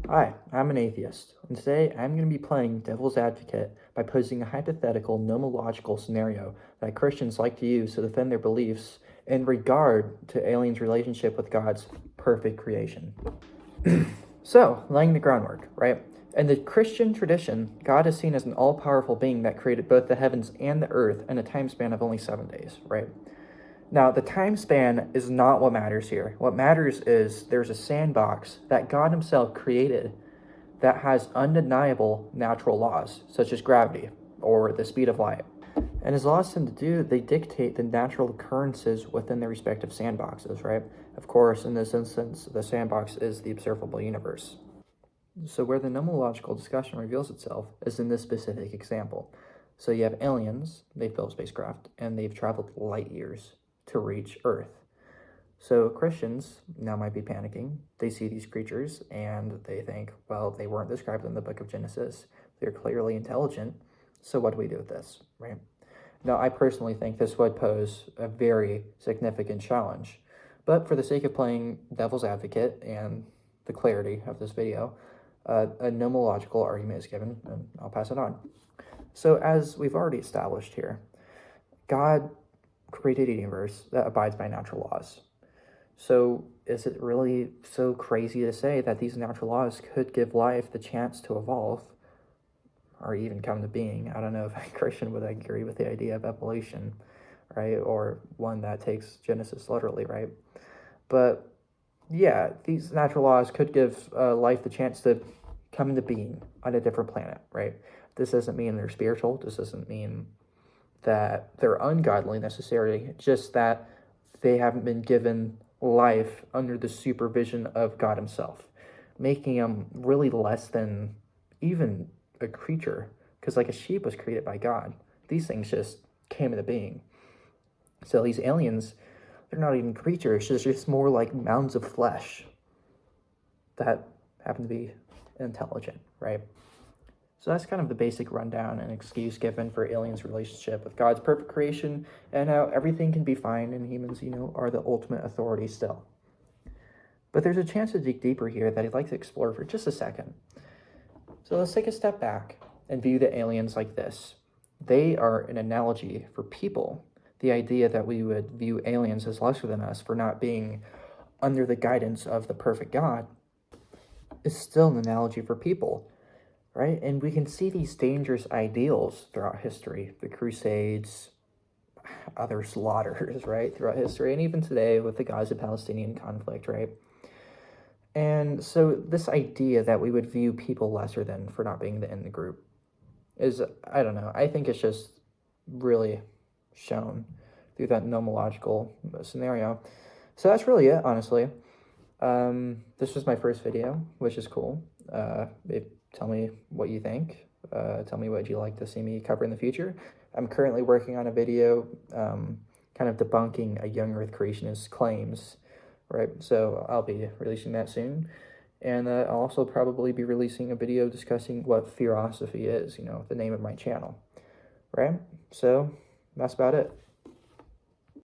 Hi, I'm an atheist, and today I'm going to be playing devil's advocate by posing a hypothetical nomological scenario that Christians like to use to defend their beliefs in regard to aliens' relationship with God's perfect creation. So, laying the groundwork, right? In the Christian tradition, God is seen as an all-powerful being that created both the heavens and the earth in a time span of only 7 days, right? Now, the time span is not what matters here. What matters is there's a sandbox that God himself created that has undeniable natural laws, such as gravity or the speed of light. And as laws tend to do, they dictate the natural occurrences within their respective sandboxes, right? Of course, in this instance, the sandbox is the observable universe. So where the nomological discussion reveals itself is in this specific example. So you have aliens, they've built spacecraft, and they've traveled light years to reach Earth. So Christians now might be panicking. They see these creatures and they think, well, they weren't described in the book of Genesis. They're clearly intelligent. So what do we do with this, right? Now, I personally think this would pose a very significant challenge. But for the sake of playing devil's advocate and the clarity of this video, a nomological argument is given, and I'll pass it on. So as we've already established here, God created a universe that abides by natural laws. So is it really so crazy to say that these natural laws could give life the chance to evolve or even come to being? I don't know if a Christian would agree with the idea of evolution, right? Or one that takes Genesis literally, right? But yeah, these natural laws could give life the chance to come into being on a different planet, right? This doesn't mean they're spiritual. This doesn't mean that they're ungodly necessarily, just that they haven't been given life under the supervision of God himself, making them really less than even a creature, because like a sheep was created by God. These things just came into being. So these aliens, they're not even creatures, it's just more like mounds of flesh that happen to be intelligent, right? So that's kind of the basic rundown and excuse given for aliens' relationship with God's perfect creation and how everything can be fine and humans, are the ultimate authority still. But there's a chance to dig deeper here that I'd like to explore for just a second. So let's take a step back and view the aliens like this. They are an analogy for people. The idea that we would view aliens as lesser than us for not being under the guidance of the perfect God is still an analogy for people. Right? And we can see these dangerous ideals throughout history, the Crusades, other slaughters, right, throughout history, and even today with the Gaza-Palestinian conflict, right? And so this idea that we would view people lesser than for not being in the group is, I don't know, I think it's just really shown through that nomological scenario. So that's really it, honestly. This was my first video, which is cool. Tell me what you think. Tell me what you'd like to see me cover in the future. I'm currently working on a video kind of debunking a young Earth creationist's claims, right? So I'll be releasing that soon. And I'll also probably be releasing a video discussing what theosophy is, the name of my channel, right? So that's about it.